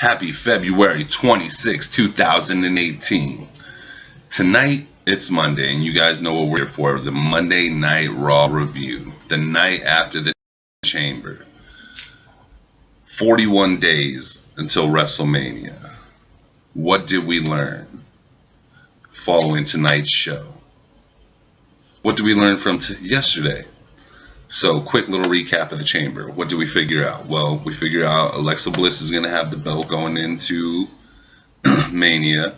Happy February 26, 2018. Tonight, it's Monday, and you guys know what we're here for, the Monday Night Raw review. The night after the Chamber. 41 days until WrestleMania. What did we learn following tonight's show? What did we learn from yesterday? So, quick little recap of the Chamber. What did we figure out? Well, we figured out Alexa Bliss is going to have the belt going into Mania.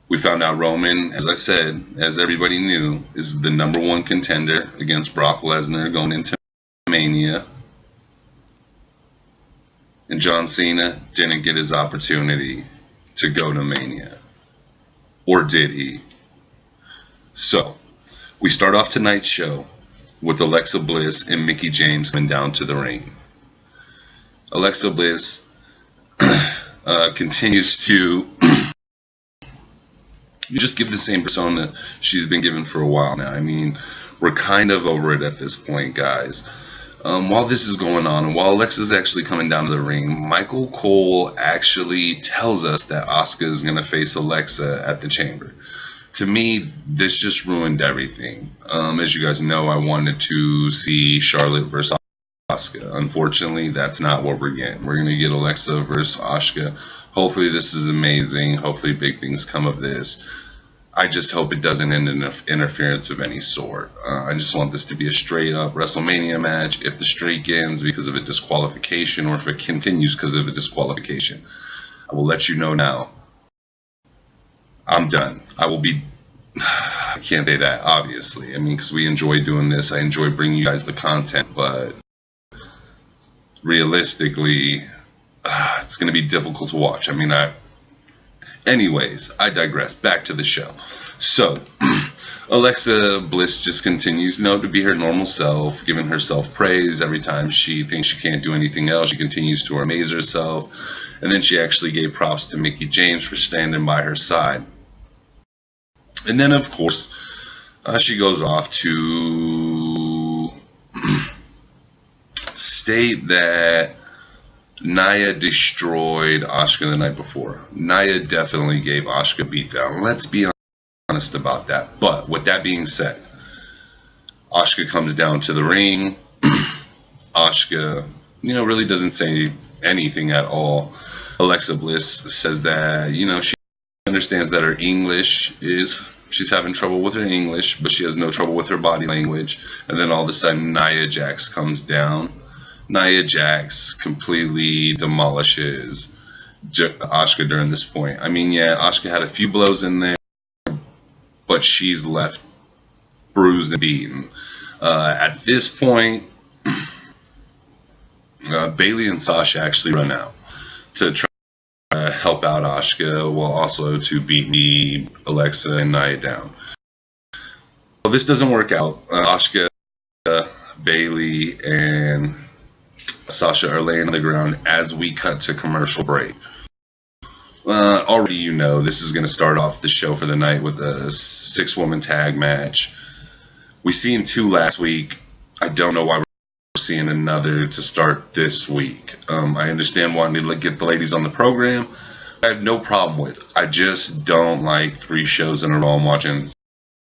We found out Roman, as I said, as everybody knew, is the #1 contender against Brock Lesnar going into Mania. And John Cena didn't get his opportunity to go to Mania. Or did he? So, we start off tonight's show with Alexa Bliss and Mickie James coming down to the ring. Alexa Bliss continues to just give the same persona she's been given for a while now. I mean, we're kind of over it at this point, guys. While this is going on, and while Alexa's actually coming down to the ring, Michael Cole actually tells us that Asuka is going to face Alexa at the Chamber. To me, this just ruined everything. As you guys know, I wanted to see Charlotte versus Asuka. Unfortunately, that's not what we're getting. We're going to get Alexa versus Asuka. Hopefully this is amazing. Hopefully big things come of this. I just hope it doesn't end in interference of any sort. I just want this to be a straight-up WrestleMania match. If the streak ends because of a disqualification, or if it continues because of a disqualification, I will let you know now. I'm done. I can't say that, obviously. I mean, because we enjoy doing this. I enjoy bringing you guys the content, but realistically, it's going to be difficult to watch. I mean, anyways, I digress. Back to the show. So, Alexa Bliss just continues, to be her normal self, giving herself praise every time she thinks she can't do anything else. She continues to amaze herself. And then she actually gave props to Mickie James for standing by her side. And then, of course, she goes off to state that Nia destroyed Asuka the night before. Nia definitely gave Asuka a beatdown. Let's be honest about that. But with that being said, Asuka comes down to the ring. Asuka, really doesn't say anything at all. Alexa Bliss says that, she understands that her English she's having trouble with her English, but she has no trouble with her body language. And then all of a sudden, Nia Jax comes down. Nia Jax completely demolishes Asuka during this point. I mean, yeah, Asuka had a few blows in there, but she's left bruised and beaten. At this point, Bayley and Sasha actually run out to try to help out Asuka, while also to beat Alexa and Nia down. Well, this doesn't work out. Asuka, Bayley, and Sasha are laying on the ground as we cut to commercial break. Already this is going to start off the show for the night with a 6-woman tag match. We seen 2 last week. I don't know why we're seeing another to start this week. I understand wanting to get the ladies on the program. I have no problem with it. I just don't like 3 shows in a row. I'm watching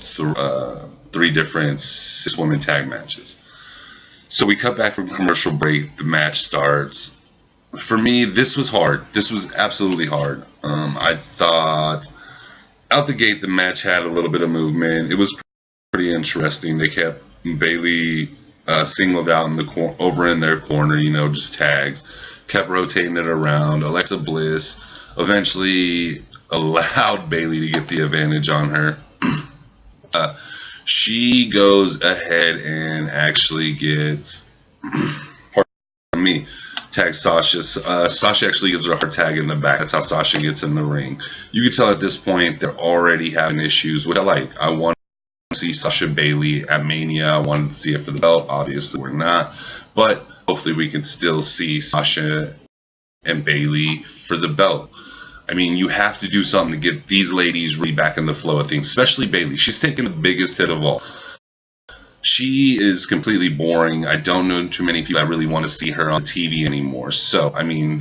3 different 6-woman tag matches. So we cut back from commercial break. The match starts. For me, this was hard. This was absolutely hard. I thought out the gate the match had a little bit of movement. It was pretty interesting. They kept Bayley singled out over in their corner, just tags. Kept rotating it around. Alexa Bliss eventually allowed Bayley to get the advantage on her. She goes ahead and actually gets, pardon me, tags Sasha. Sasha actually gives her a hard tag in the back. That's how Sasha gets in the ring. You can tell at this point they're already having issues, which I like. I want to see Sasha Bayley at Mania. I wanted to see it for the belt. Obviously, we're not. But hopefully we can still see Sasha and Bayley for the belt. I mean, you have to do something to get these ladies really back in the flow of things, especially Bayley. She's taking the biggest hit of all. She is completely boring. I don't know too many people that really want to see her on TV anymore. So, I mean,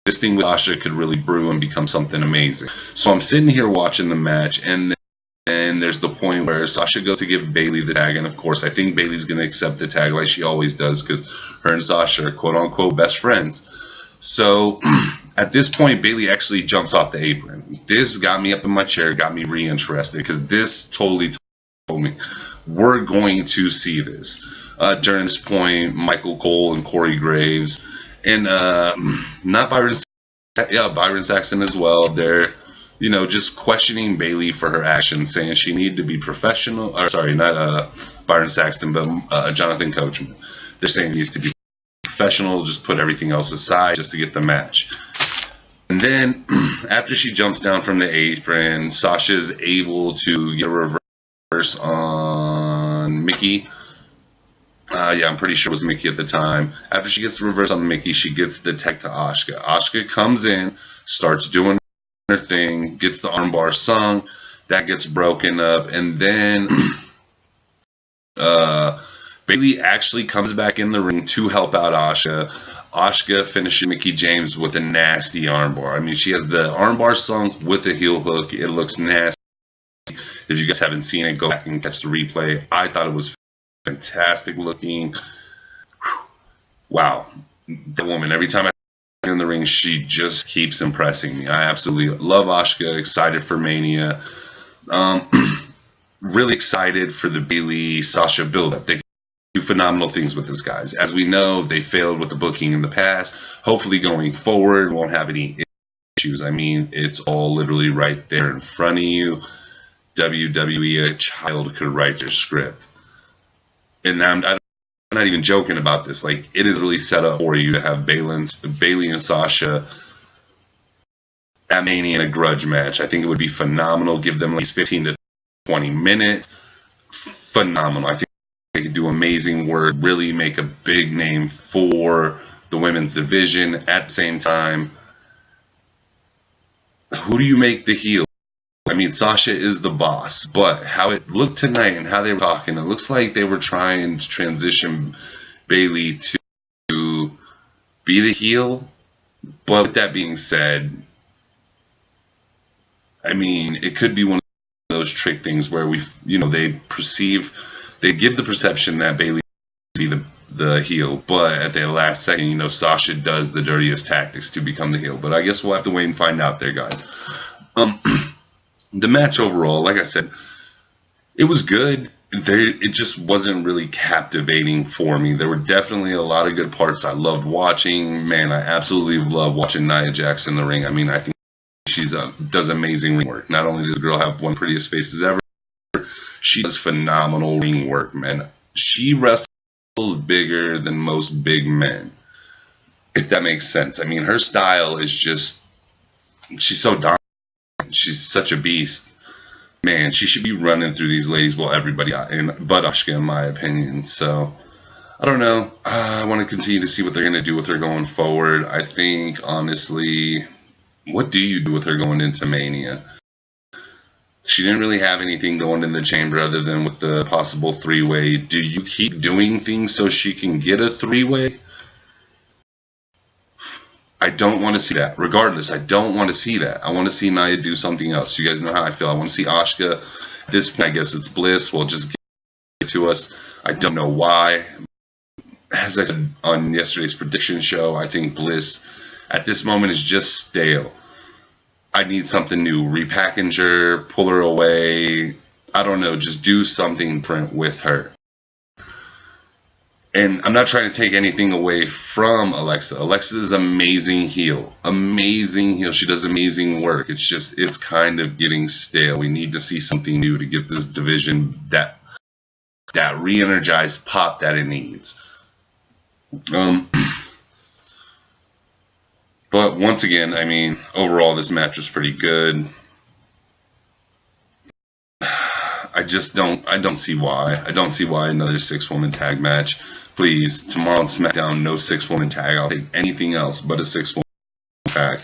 this thing with Sasha could really brew and become something amazing. So I'm sitting here watching the match, and there's the point where Sasha goes to give Bayley the tag, and of course I think Bayley's going to accept the tag like she always does, because her and Sasha are quote-unquote best friends. So at this point, Bayley actually jumps off the apron. This got me up in my chair, got me reinterested, because this totally told me we're going to see this. During this point, Michael Cole and Corey Graves, and not Byron, Byron Saxton as well, they're, you know, just questioning Bayley for her actions, saying she needed to be professional. Or sorry, not Byron Saxton, but Jonathan Coachman. They're saying he needs to be professional, just put everything else aside just to get the match. And then after she jumps down from the apron, Sasha's able to get a reverse on Mickey. Yeah, I'm pretty sure it was Mickey at the time. After she gets the reverse on Mickey, she gets the tech to Asuka. Asuka comes in, starts doing her thing, gets the armbar sung, that gets broken up, and then Bayley actually comes back in the ring to help out Asuka. Asuka finishes Mickie James with a nasty armbar. I mean, she has the armbar sunk with a heel hook. It looks nasty. If you guys haven't seen it, go back and catch the replay. I thought it was fantastic looking. Wow. The woman, every time I see her in the ring, she just keeps impressing me. I absolutely love Asuka. Excited for Mania. Really excited for the Bayley Sasha build-up. They do phenomenal things with this, guys. As we know, they failed with the booking in the past. Hopefully going forward, won't have any issues. I mean, it's all literally right there in front of you. WWE, a child could write your script. And I'm not even joking about this. Like, it is really set up for you to have Bayley and Sasha at Mania in a grudge match. I think it would be phenomenal. Give them at least 15 to 20 minutes. Phenomenal. I think they could do amazing work, really make a big name for the women's division. At the same time, who do you make the heel? I mean, Sasha is the boss, but how it looked tonight and how they were talking, it looks like they were trying to transition Bayley to be the heel. But with that being said, I mean, it could be one of those trick things where they give the perception that Bayley be the heel, but at the last second, Sasha does the dirtiest tactics to become the heel. But I guess we'll have to wait and find out there, guys. The match overall, like I said, it was good. It just wasn't really captivating for me. There were definitely a lot of good parts I loved watching. Man, I absolutely love watching Nia Jax in the ring. I mean, I think she does amazing ring work. Not only does the girl have one of the prettiest faces ever, she does phenomenal ring work, man. She wrestles bigger than most big men, if that makes sense. I mean, her style is just, she's so dominant. She's such a beast. Man, she should be running through these ladies, well, everybody, but Asuka, in my opinion. So, I don't know. I want to continue to see what they're going to do with her going forward. I think, honestly, what do you do with her going into Mania? She didn't really have anything going in the chamber other than with the possible three-way. Do you keep doing things so she can get a three-way? I don't want to see that. Regardless, I don't want to see that. I want to see Nia do something else. You guys know how I feel. I want to see Asuka. At this point, I guess it's Bliss. Well, just get it to us. I don't know why. As I said on yesterday's prediction show, I think Bliss at this moment is just stale. I need something new. Repackage her, pull her away. I don't know. Just do something different with her. And I'm not trying to take anything away from Alexa. Alexa is amazing heel. Amazing heel. She does amazing work. It's just, it's kind of getting stale. We need to see something new to get this division that re-energized pop that it needs. But once again, I mean, overall this match was pretty good. I don't see why. I don't see why another 6-woman tag match. Please, tomorrow on SmackDown, no 6-woman tag. I'll take anything else but a 6-woman tag.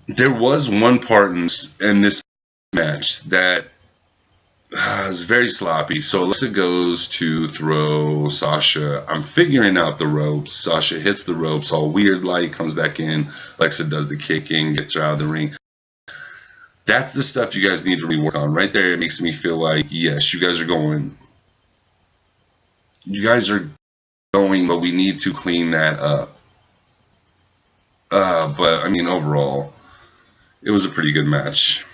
There was one part in this match that It's very sloppy. So Alexa goes to throw Sasha. I'm figuring out the ropes. Sasha hits the ropes, all weird like, comes back in. Alexa does the kicking, gets her out of the ring. That's the stuff you guys need to rework on. Right there, it makes me feel like, yes, you guys are going. You guys are going, but we need to clean that up. But, I mean, overall, it was a pretty good match.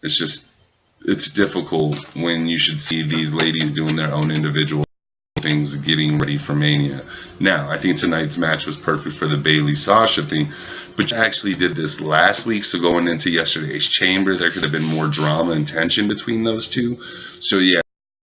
It's just, it's difficult when you should see these ladies doing their own individual things, getting ready for Mania. Now, I think tonight's match was perfect for the Bayley Sasha thing, but you actually did this last week, so going into yesterday's Chamber, there could have been more drama and tension between those two. So yeah,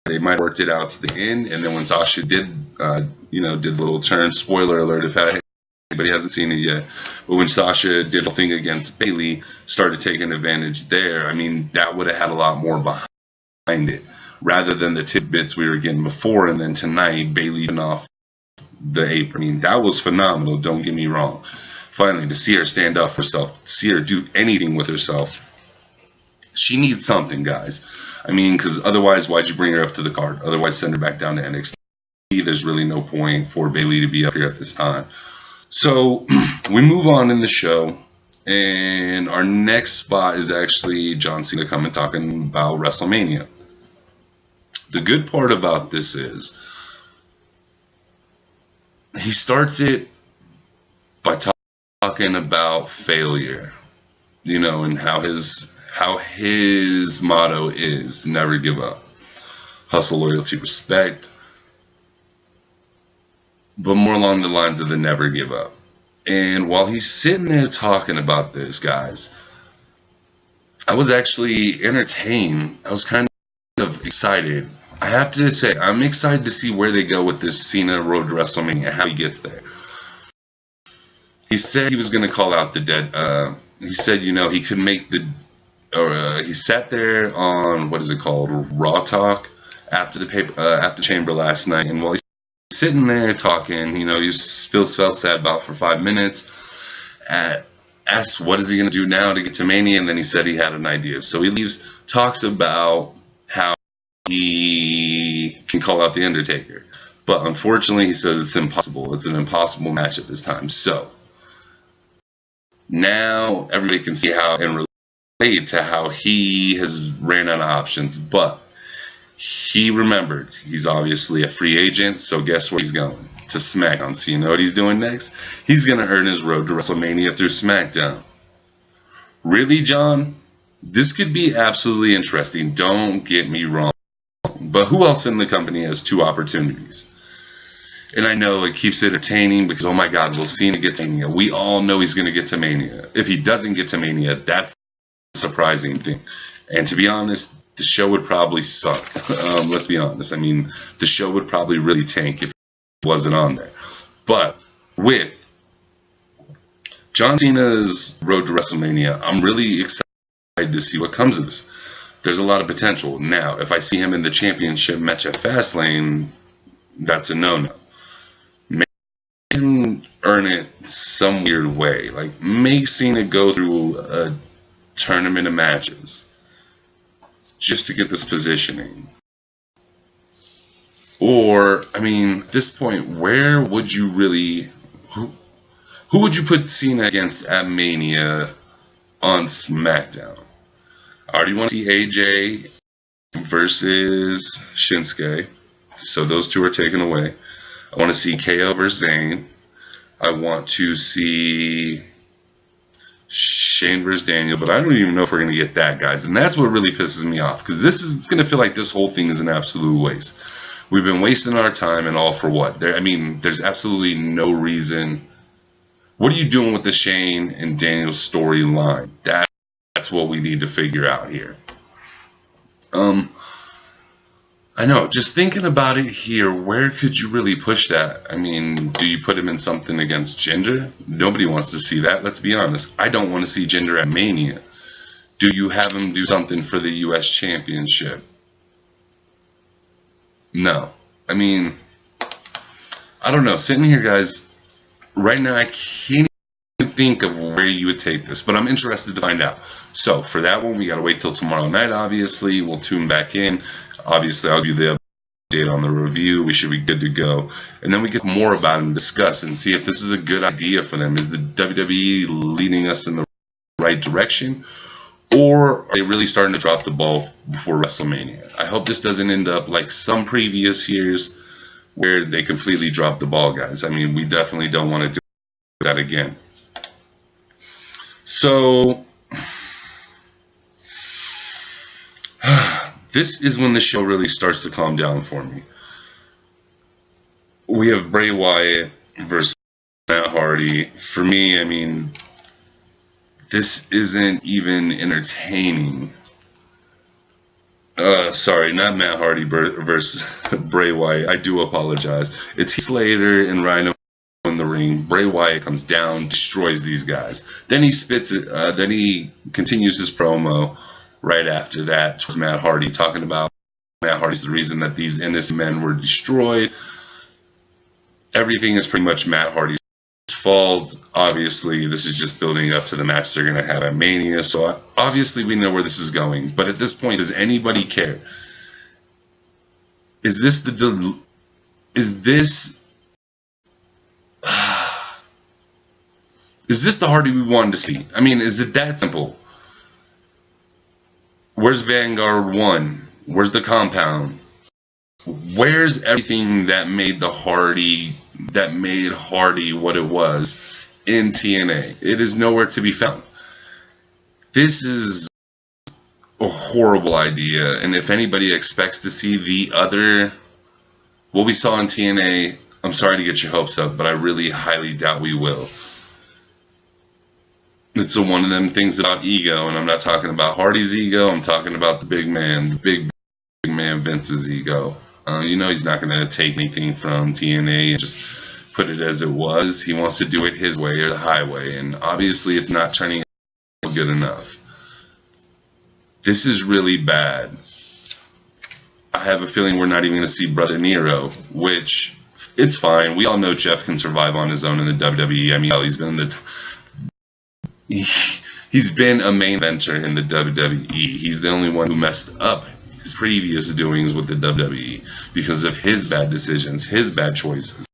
they might have worked it out to the end, and then when Sasha did, did the little turn, spoiler alert if anybody hasn't seen it yet, but when Sasha did the thing against Bayley, started taking advantage there, I mean, that would have had a lot more behind it, rather than the tidbits we were getting before, and then tonight, Bayley off the apron. I mean, that was phenomenal, don't get me wrong. Finally, to see her stand up for herself, to see her do anything with herself, she needs something, guys. I mean, because otherwise, why'd you bring her up to the card? Otherwise, send her back down to NXT. There's really no point for Bayley to be up here at this time. So, we move on in the show, and our next spot is actually John Cena coming talking about WrestleMania. The good part about this is, he starts it by talking about failure, and how his motto is never give up. Hustle, loyalty, respect, but more along the lines of the never give up. And while he's sitting there talking about this, guys, I was actually entertained. I was kind of excited. I have to say, I'm excited to see where they go with this Cena Road to WrestleMania, how he gets there. He said he was going to call out the dead. He said, he could make he sat there on, what is it called, Raw Talk after the Chamber last night, and while he's sitting there talking, he felt sad about for 5 minutes. Asked what is he going to do now to get to Mania, and then he said he had an idea. So he leaves, talks about how he can call out the Undertaker, but unfortunately, he says it's impossible. It's an impossible match at this time. So now everybody can see how and relate to how he has ran out of options, but he remembered he's obviously a free agent, so guess where he's going? To SmackDown. So you know what he's doing next? He's going to earn his road to WrestleMania through SmackDown. Really, John? This could be absolutely interesting, don't get me wrong, but who else in the company has 2 opportunities? And I know it keeps entertaining because, oh my God, will Cena get to Mania? We all know he's going to get to Mania. If he doesn't get to Mania, that's a surprising thing. And to be honest, the show would probably suck. Let's be honest. I mean, the show would probably really tank if he wasn't on there. But with John Cena's road to WrestleMania, I'm really excited to see what comes of this. There's a lot of potential. Now, if I see him in the championship match at Fastlane, that's a no-no. Make him earn it some weird way. Like, make Cena go through a tournament of matches just to get this positioning. Or, I mean, at this point, where would you really... Who would you put Cena against at Mania on SmackDown? I already want to see AJ versus Shinsuke. So those 2 are taken away. I want to see KO versus Zayn. I want to see Shane versus Daniel, but I don't even know if we're going to get that, guys. And that's what really pisses me off, because it's going to feel like this whole thing is an absolute waste. We've been wasting our time, and all for what? There's absolutely no reason. What are you doing with the Shane and Daniel storyline? That's what we need to figure out here. I know, just thinking about it here, where could you really push that? I mean, do you put him in something against Jinder? Nobody wants to see that, let's be honest. I don't want to see Jinder at Mania. Do you have him do something for the U.S. Championship? No. I mean, I don't know. Sitting here, guys, right now I can't even think of where you would take this, but I'm interested to find out. So for that one, we got to wait till tomorrow night, obviously. We'll tune back in. Obviously, I'll give the update on the review. We should be good to go. And then we get more about it and discuss and see if this is a good idea for them. Is the WWE leading us in the right direction? Or are they really starting to drop the ball before WrestleMania? I hope this doesn't end up like some previous years where they completely drop the ball, guys. I mean, we definitely don't want to do that again. So this is when the show really starts to calm down for me. We have Bray Wyatt versus Matt Hardy. For me, I mean, this isn't even entertaining. Sorry, not Matt Hardy versus Bray Wyatt. I do apologize. It's Heath Slater and Rhino in the ring. Bray Wyatt comes down, destroys these guys. Then he spits it. Then he continues his promo right after that towards Matt Hardy, talking about Matt Hardy's the reason that these innocent men were destroyed. Everything is pretty much Matt Hardy's fault. Obviously, this is just building up to the match they're going to have at Mania. So obviously, we know where this is going. But at this point, does anybody care? Is this the Hardy we wanted to see? I mean, is it that simple? Where's Vanguard 1? Where's the Compound? Where's everything that made Hardy what it was in TNA? It is nowhere to be found. This is a horrible idea, and if anybody expects to see what we saw in TNA, I'm sorry to get your hopes up, but I really highly doubt we will. It's one of them things about ego, and I'm not talking about Hardy's ego, I'm talking about the big man, big man Vince's ego. You know he's not going to take anything from TNA and just put it as it was. He wants to do it his way or the highway, and obviously it's not turning out good enough. This is really bad. I have a feeling we're not even going to see Brother Nero, which, it's fine. We all know Jeff can survive on his own in the WWE. I mean, he's been he's been a main eventer in the WWE. He's the only one who messed up his previous doings with the WWE because of his bad decisions, his bad choices,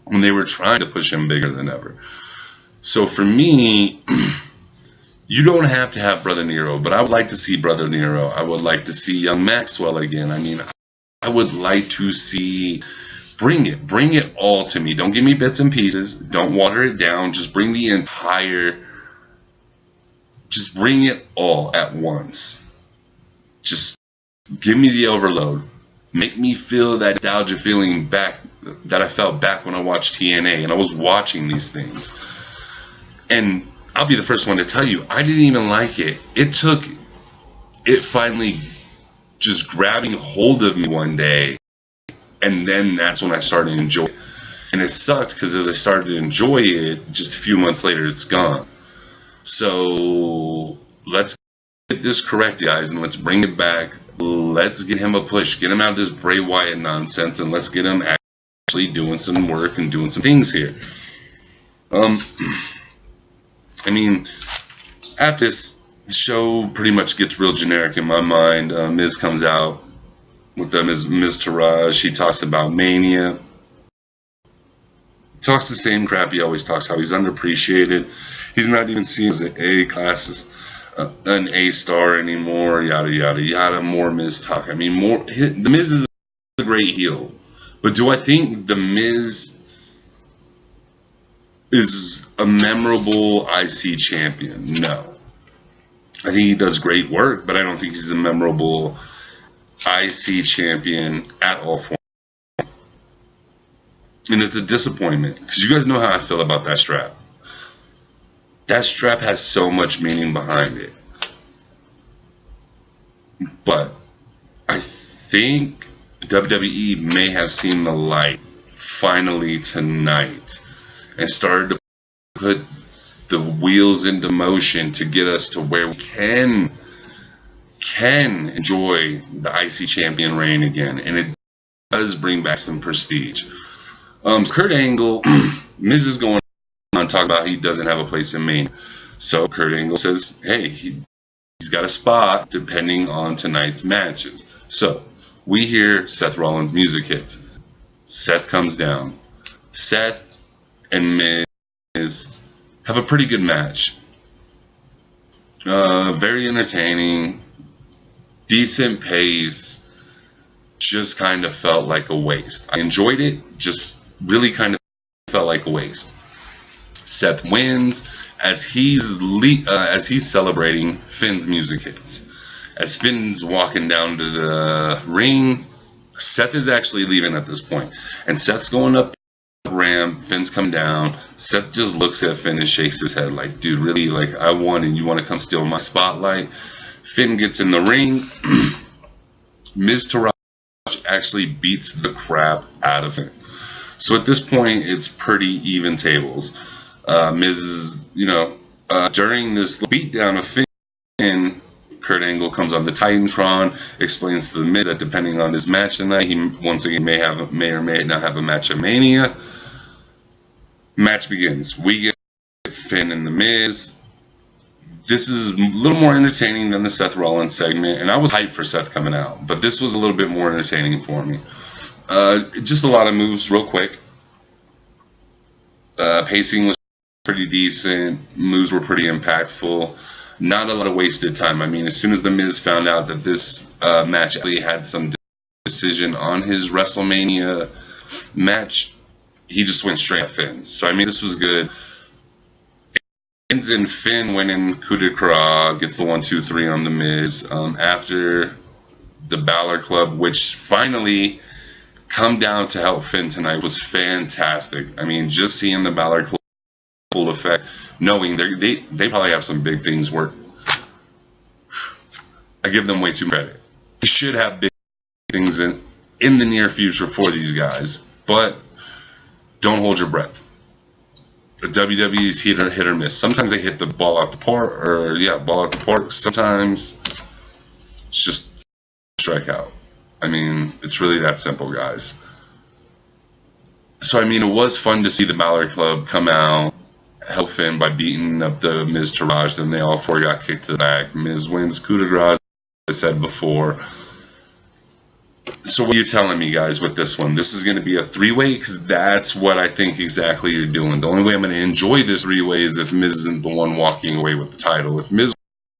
when they were trying to push him bigger than ever. So for me, you don't have to have Brother Nero, but I would like to see Brother Nero. I would like to see young Maxwell again. I mean, I would like to see, bring it all to me. Don't give me bits and pieces. Don't water it down. Just bring it all at once. Just give me the overload. Make me feel that nostalgia feeling back that I felt back when I watched TNA and I was watching these things. And I'll be the first one to tell you, I didn't even like it. It took it finally just grabbing hold of me one day, and then that's when I started to enjoy it. And it sucked because as I started to enjoy it, just a few months later, it's gone. So let's get this correct, guys, and let's bring it back. Let's get him a push. Get him out of this Bray Wyatt nonsense, and let's get him actually doing some work and doing some things here. I mean, after this, the show pretty much gets real generic in my mind. Miz comes out with them as Miz Taraj. He talks about Mania. He talks the same crap he always talks, how he's underappreciated. He's not even seen as an an A star anymore, yada, yada, yada. More Miz talk. I mean, the Miz is a great heel. But do I think the Miz is a memorable IC champion? No. I think he does great work, but I don't think he's a memorable IC champion at all for him. And it's a disappointment, because you guys know how I feel about that strap. That strap has so much meaning behind it. But I think WWE may have seen the light finally tonight and started to put the wheels into motion to get us to where we can enjoy the IC champion reign again, and it does bring back some prestige. Kurt Angle, Miz is going on Tron talking about he doesn't have a place in Maine. So Kurt Angle says, hey, he's got a spot depending on tonight's matches. So we hear Seth Rollins' music hits. Seth comes down. Seth and Miz have a pretty good match. Very entertaining, decent pace. Just kind of felt like a waste. I enjoyed it, just really kind of felt like a waste. Seth wins as he's celebrating. Finn's music hits. As Finn's walking down to the ring, Seth is actually leaving at this point, and Seth's going up the ramp. Finn's come down. Seth just looks at Finn and shakes his head like, dude, really? Like, I won and you want to come steal my spotlight? Finn gets in the ring. Miz Taraj actually beats the crap out of him. So at this point, it's pretty even tables. Miz is, during this beatdown of Finn, Kurt Angle comes on the Titantron, explains to the Miz that depending on his match tonight, he once again may or may not have a match at Mania. Match begins. We get Finn and the Miz. This is a little more entertaining than the Seth Rollins segment, and I was hyped for Seth coming out, but this was a little bit more entertaining for me. Just a lot of moves real quick. Pacing was pretty decent. Moves were pretty impactful. Not a lot of wasted time. I mean, as soon as the Miz found out that this match actually had some decision on his WrestleMania match, he just went straight at Finn. So I mean, this was good. Ends in Finn winning coup de grace, gets the 1-2-3 on the Miz. After the Balor Club, which finally come down to help Finn tonight, was fantastic. I mean, just seeing the Balor Club full effect, knowing they probably have some big things work. I give them way too much credit. They should have big things in the near future for these guys, but don't hold your breath. The WWE's hit or miss. Sometimes they hit the ball out the park, Sometimes it's just strike out. I mean, it's really that simple, guys. So I mean, it was fun to see the Balor Club come out, help Finn by beating up the Miz Taraj. Then they all four got kicked to the back. Miz wins coup de grace, as I said before. So what are you telling me, guys, with this one? This is going to be a three-way? Because that's what I think exactly you're doing. The only way I'm going to enjoy this three-way is if Miz isn't the one walking away with the title. If Miz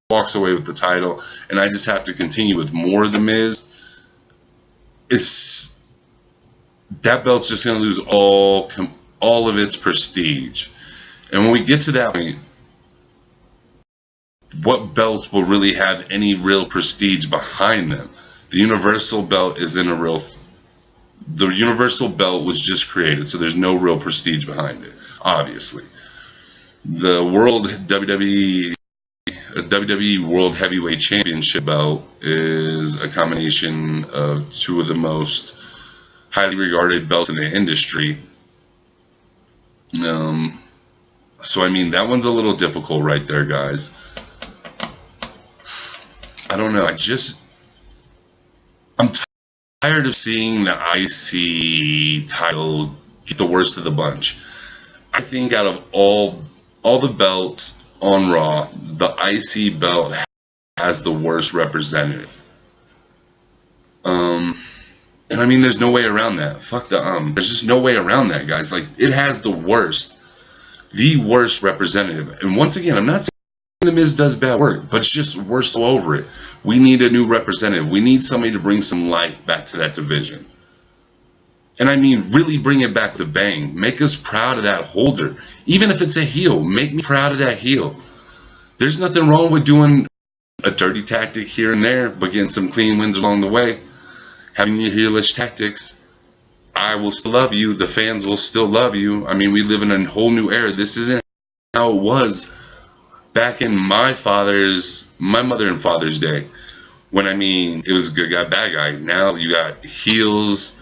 walks away with the title and I just have to continue with more of the Miz, that belt's just going to lose all of its prestige. And when we get to that point, what belts will really have any real prestige behind them? The Universal belt isn't a real. The Universal belt was just created, so there's no real prestige behind it. Obviously, the WWE World Heavyweight Championship belt is a combination of two of the most highly regarded belts in the industry. So I mean, that one's a little difficult right there, guys. I don't know. I'm tired of seeing the IC title get the worst of the bunch. I think out of all the belts on Raw, the IC belt has the worst representative. And I mean, there's no way around that. Fuck the There's just no way around that, guys. Like, it has the worst representative. And once again, I'm not saying The Miz does bad work, but it's just we're so over it. We need a new representative. We need somebody to bring some life back to that division. And I mean, really bring it back to bang. Make us proud of that holder. Even if it's a heel, make me proud of that heel. There's nothing wrong with doing a dirty tactic here and there, but getting some clean wins along the way. Having your heelish tactics. I will still love you. The fans will still love you. I mean, we live in a whole new era. This isn't how it was back in my mother and father's day. When, I mean, it was good guy, bad guy. Now you got heels,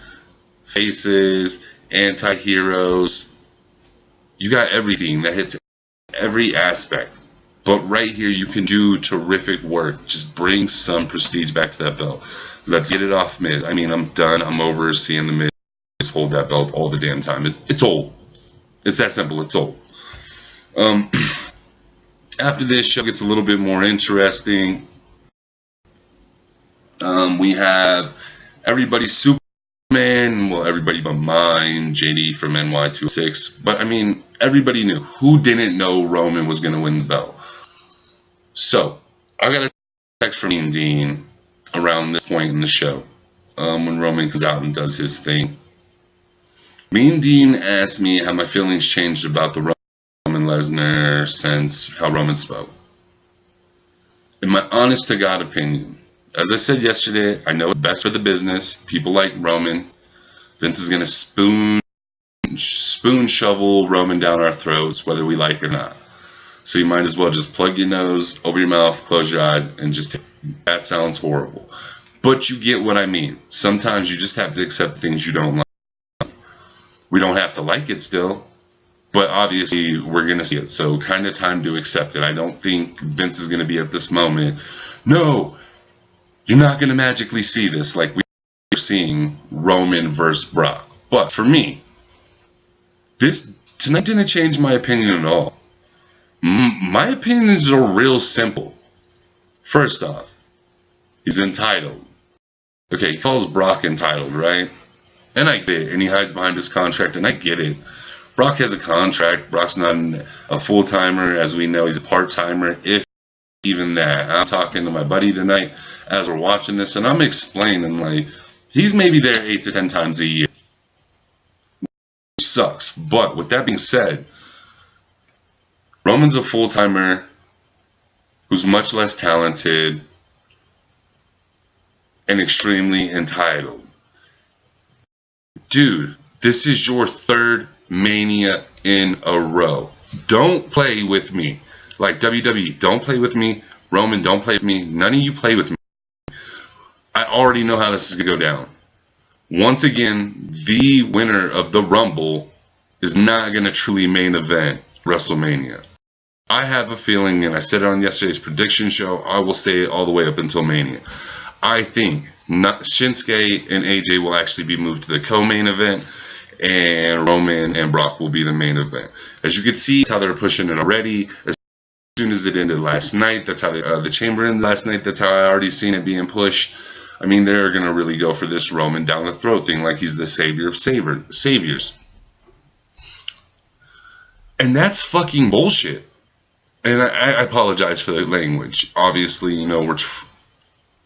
faces, anti-heroes. You got everything that hits every aspect. But right here, you can do terrific work. Just bring some prestige back to that belt. Let's get it off Miz. I mean, I'm done. I'm over seeing the Miz hold that belt all the damn time. It's old. It's that simple. It's old. Um, after this, show gets a little bit more interesting. We have everybody Superman, well, everybody but mine, JD from NY206. But I mean, everybody knew. Who didn't know Roman was going to win the belt? So, I got a text from Mean Dean around this point in the show, when Roman comes out and does his thing. Mean Dean asked me how my feelings changed about the Roman Lesnar since how Roman spoke. In my honest to God opinion, as I said yesterday, I know it's best for the business. People like Roman. Vince is going to spoon shovel Roman down our throats, whether we like it or not. So you might as well just plug your nose, open your mouth, close your eyes, and just, that sounds horrible. But you get what I mean. Sometimes you just have to accept things you don't like. We don't have to like it still, but obviously we're going to see it. So kind of time to accept it. I don't think Vince is going to be at this moment, no, you're not going to magically see this like we're seeing Roman versus Brock. But for me, this tonight didn't change my opinion at all. My opinions are real simple. First off, he's entitled. Okay, he calls Brock entitled, right? And I get it. And he hides behind his contract, and I get it. Brock has a contract. Brock's not a full-timer. As we know, he's a part-timer, if even that. I'm talking to my buddy tonight as we're watching this, and I'm explaining, like, he's maybe there 8 to 10 times a year. Which sucks. But with that being said, Roman's a full-timer who's much less talented and extremely entitled. Dude, this is your third Mania in a row. Don't play with me. Like WWE, don't play with me. Roman, don't play with me. None of you play with me. I already know how this is going to go down. Once again, the winner of the Rumble is not going to truly main event WrestleMania. I have a feeling, and I said it on yesterday's prediction show, I will say it all the way up until Mania. I think Shinsuke and AJ will actually be moved to the co-main event, and Roman and Brock will be the main event. As you can see, that's how they're pushing it already. As soon as it ended last night, that's how the Chamber ended last night. That's how I already seen it being pushed. I mean, they're going to really go for this Roman down the throat thing like he's the savior of saviors. And that's fucking bullshit. And I apologize for the language. Obviously, you know,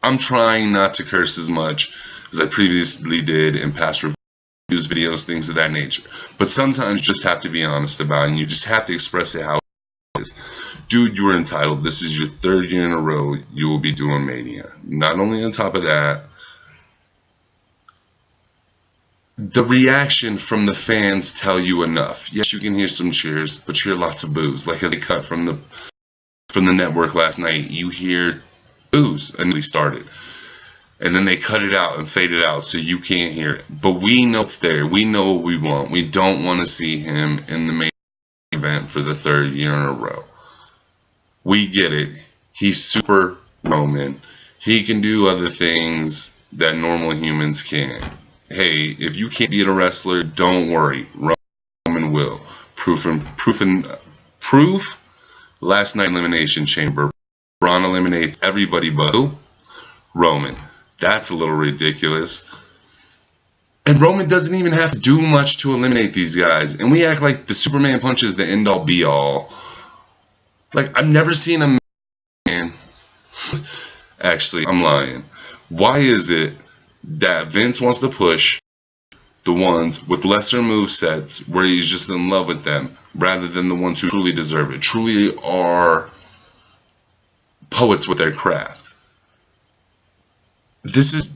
I'm trying not to curse as much as I previously did in past reviews, videos, things of that nature. But sometimes you just have to be honest about it, and you just have to express it how it is. Dude, you were entitled. This is your third year in a row you will be doing Mania. Not only on top of that, the reaction from the fans tell you enough. Yes, you can hear some cheers, but you hear lots of boos. Like as they cut from the network last night, you hear boos initially started. And then they cut it out and fade it out so you can't hear it. But we know it's there. We know what we want. We don't want to see him in the main event for the third year in a row. We get it. He's super Roman. He can do other things that normal humans can't. Hey, if you can't beat a wrestler, don't worry. Roman will. Proof. Last night Elimination Chamber. Braun eliminates everybody but who? Roman. That's a little ridiculous. And Roman doesn't even have to do much to eliminate these guys. And we act like the Superman punch is the end-all be-all. Like, I've never seen a man... Actually, I'm lying. Why is it that Vince wants to push the ones with lesser movesets where he's just in love with them rather than the ones who truly deserve it, truly are poets with their craft? This is,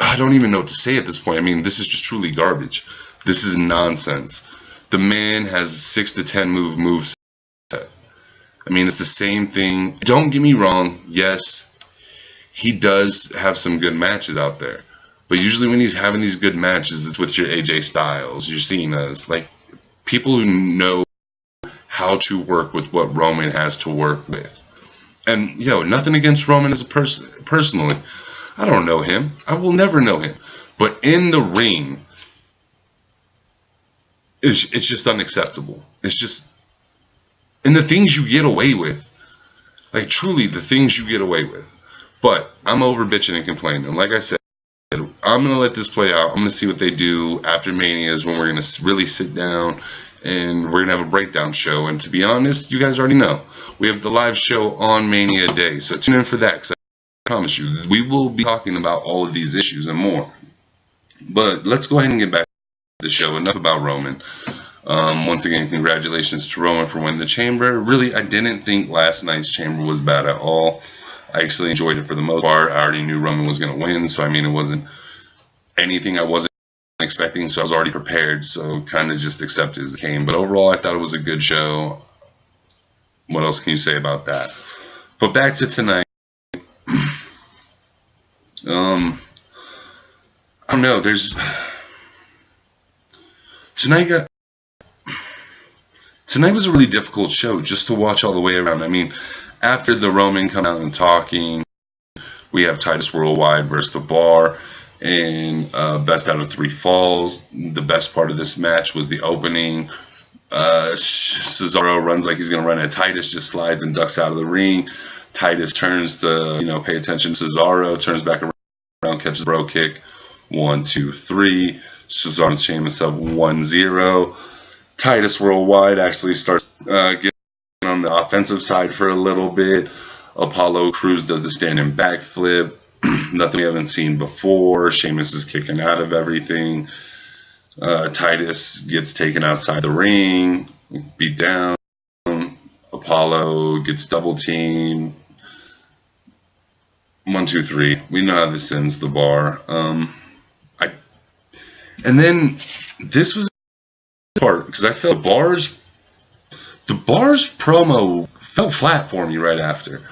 I don't even know what to say at this point. I mean, this is just truly garbage. This is nonsense. The man has a 6 to 10 moveset. I mean, it's the same thing. Don't get me wrong. Yes, he does have some good matches out there. But usually when he's having these good matches, it's with your AJ Styles, your Cenas, like people who know how to work with what Roman has to work with. And, nothing against Roman as a person. Personally, I don't know him. I will never know him. But in the ring, it's just unacceptable. It's and the things you get away with, like truly the things you get away with. But I'm over bitching and complaining. Like I said, I'm going to let this play out. I'm going to see what they do after Mania is when we're going to really sit down and we're going to have a breakdown show. And to be honest, you guys already know, we have the live show on Mania Day. So tune in for that, because I promise you, we will be talking about all of these issues and more. But let's go ahead and get back to the show. Enough about Roman. Once again, congratulations to Roman for winning the Chamber. Really, I didn't think last night's Chamber was bad at all. I actually enjoyed it for the most part. I already knew Roman was going to win, so I mean, it wasn't anything I wasn't expecting, so I was already prepared, so kind of just accepted as it came. But overall, I thought it was a good show. What else can you say about that? But back to tonight. I don't know, Tonight was a really difficult show just to watch all the way around. I mean, after the Roman come out and talking, we have Titus Worldwide versus The Bar, and best out of 3 falls. The best part of this match was the opening. Cesaro runs like he's going to run at Titus, just slides and ducks out of the ring. Titus turns to, pay attention. Cesaro turns back around, catches the bro kick. 1, 2, 3. Cesaro and Sheamus up 1-0. Titus Worldwide actually starts getting on the offensive side for a little bit. Apollo Crews does the standing backflip. Nothing we haven't seen before. Sheamus is kicking out of everything. Titus gets taken outside the ring, beat down. Apollo gets double teamed. 1, 2, 3. We know how this ends. The Bar. And then this was the part, because I felt the Bar's promo fell flat for me right after.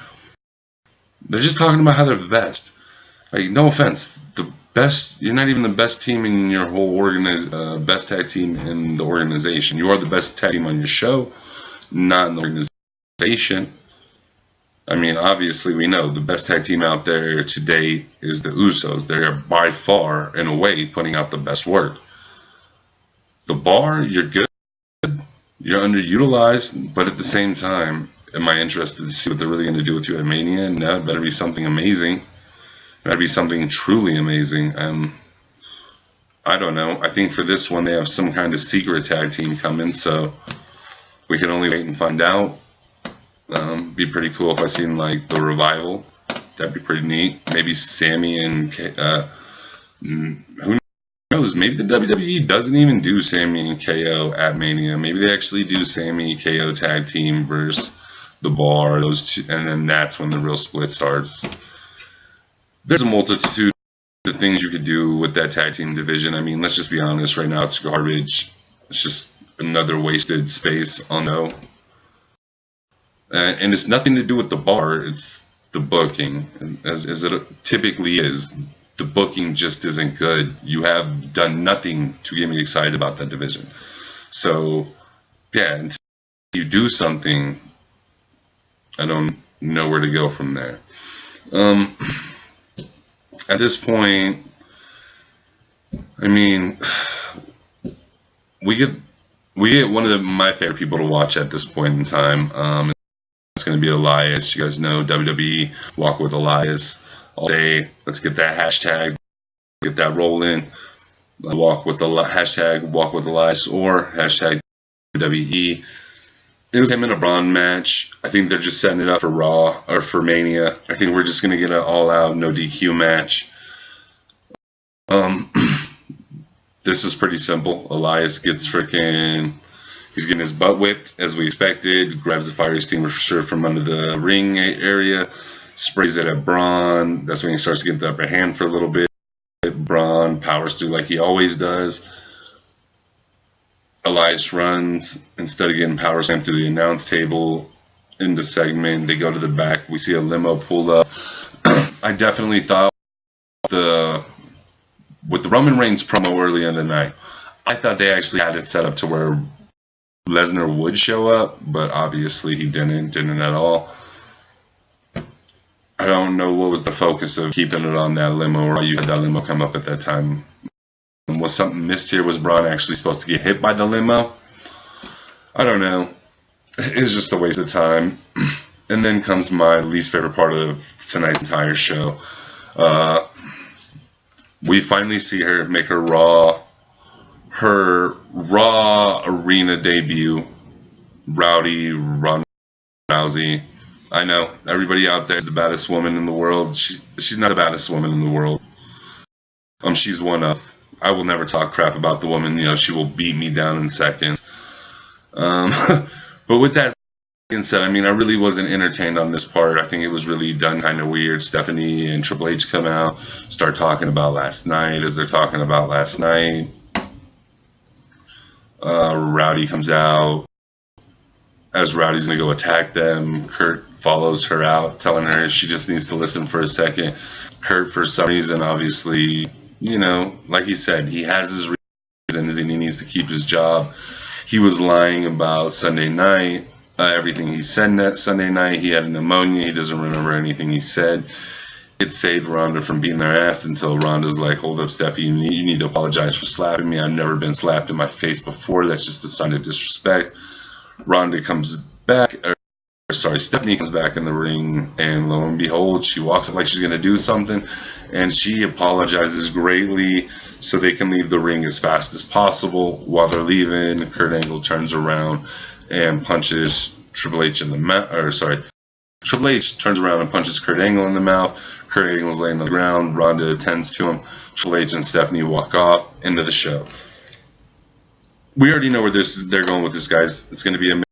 They're just talking about how they're the best. Like, no offense, the best. You're not even the best team in your whole best tag team in the organization. You are the best tag team on your show, not in the organization. I mean, obviously, we know the best tag team out there to date is the Usos. They are by far, in a way, putting out the best work. The Bar, you're good. You're underutilized, but at the same time, am I interested to see what they're really going to do with you at Mania? No, it better be something amazing. It better be something truly amazing. I don't know. I think for this one, they have some kind of secret tag team coming, so we can only wait and find out. Be pretty cool if I seen like the Revival. That'd be pretty neat. Maybe Sammy and who knows? Maybe the WWE doesn't even do Sammy and KO at Mania. Maybe they actually do Sammy KO tag team versus the Bar. Those two, and then that's when the real split starts. There's a multitude of things you could do with that tag team division. I mean, let's just be honest. Right now, it's garbage. It's just another wasted space on the. And it's nothing to do with the Bar, it's the booking. As it typically is, the booking just isn't good. You have done nothing to get me excited about that division. So, yeah, until you do something, I don't know where to go from there. At this point, I mean, we get one of my favorite people to watch at this point in time. It's going to be Elias. You guys know WWE, Walk with Elias all day. Let's get that hashtag, get that rolling. Walk with Elias or hashtag WWE. It was him in a Braun match. I think they're just setting it up for Raw or for Mania. I think we're just going to get an all-out no DQ match. This is pretty simple. Elias gets he's getting his butt whipped, as we expected. Grabs the fire extinguisher from under the ring area. Sprays it at Braun. That's when he starts to get the upper hand for a little bit. Braun powers through like he always does. Elias runs. Instead of getting power slammed through the announce table in the segment, they go to the back. We see a limo pull up. I definitely thought with the Roman Reigns promo earlier in the night, I thought they actually had it set up to where Lesnar would show up, but obviously he didn't at all. I don't know what was the focus of keeping it on that limo, or why you had that limo come up at that time. Was something missed here? Was Braun actually supposed to get hit by the limo? I don't know. It's just a waste of time. And then comes my least favorite part of tonight's entire show. We finally see her make her Raw arena debut. Rowdy Ronda Rousey. I know everybody out there is the baddest woman in the world. She's not the baddest woman in the world. She's one of. I will never talk crap about the woman. You know, she will beat me down in seconds. But with that being said, I mean, I really wasn't entertained on this part. I think it was really done kind of weird. Stephanie and Triple H come out, start talking about last night. As they're talking about last night, Rowdy comes out. As Rowdy's going to go attack them, Kurt follows her out, telling her she just needs to listen for a second. Kurt, for some reason, obviously, you know, like he said, he has his reasons and he needs to keep his job. He was lying about Sunday night, everything he said that Sunday night. He had pneumonia. He doesn't remember anything he said. It saved Ronda from beating their ass until Ronda's like, hold up, Steffi, you need to apologize for slapping me. I've never been slapped in my face before. That's just a sign of disrespect. Ronda comes back, Stephanie comes back in the ring, and lo and behold, she walks up like she's going to do something, and she apologizes greatly so they can leave the ring as fast as possible. While they're leaving, Kurt Angle turns around and punches Triple H in the mouth, Triple H turns around and punches Kurt Angle in the mouth. Kurt Angle's laying on the ground. Ronda attends to him. Triple H and Stephanie walk off into the show. We already know where they're going with this, guys. It's going to be a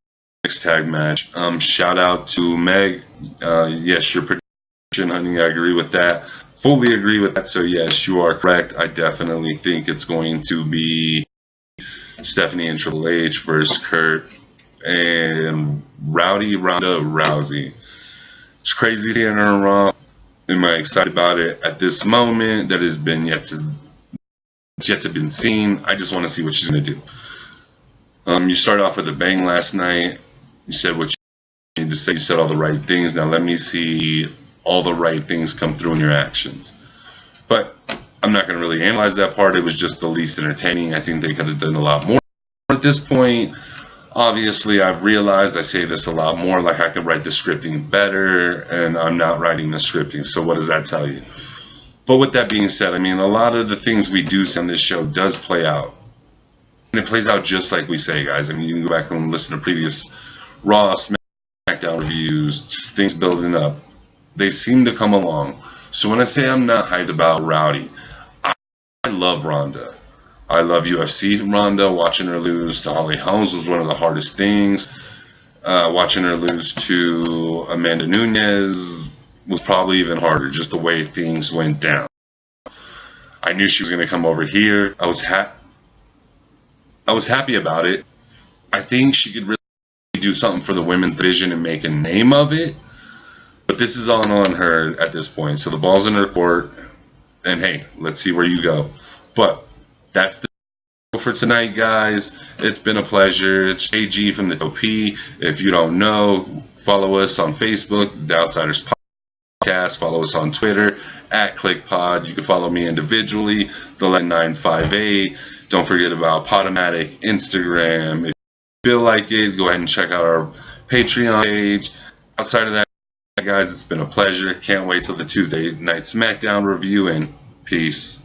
mixed tag match. Shout out to Meg. Yes, your prediction, honey. I agree with that. Fully agree with that. So yes, you are correct. I definitely think it's going to be Stephanie and Triple H versus Kurt and Rowdy Ronda Rousey. It's crazy seeing her on Raw. Am I excited about it at this moment? That has been yet to be seen. I just want to see what she's going to do. You started off with a bang last night. You said what you need to say. You said all the right things. Now let me see all the right things come through in your actions. But I'm not going to really analyze that part. It was just the least entertaining. I think they could have done a lot more at this point. Obviously, I've realized I say this a lot more, like I could write the scripting better, and I'm not writing the scripting. So what does that tell you? But with that being said, I mean, a lot of the things we do on this show does play out. And it plays out just like we say, guys. I mean, you can go back and listen to previous Raw, SmackDown reviews, just things building up. They seem to come along. So when I say I'm not hyped about Rowdy, I love Ronda. I love UFC Ronda. Watching her lose to Holly Holmes was one of the hardest things. Watching her lose to Amanda Nunes was probably even harder, just the way things went down. I knew she was going to come over here. I was happy about it. I think she could really do something for the women's division and make a name of it. But this is all on her at this point. So the ball's in her court. And hey, let's see where you go. But that's the show for tonight, guys. It's been a pleasure. It's JG from the T.O.P. If you don't know, follow us on Facebook, The Outsiders Podcast. Follow us on Twitter, @ClickPod. You can follow me individually, the958. Don't forget about Podomatic, Instagram. If you feel like it, go ahead and check out our Patreon page. Outside of that, guys, it's been a pleasure. Can't wait till the Tuesday Night SmackDown review, and peace.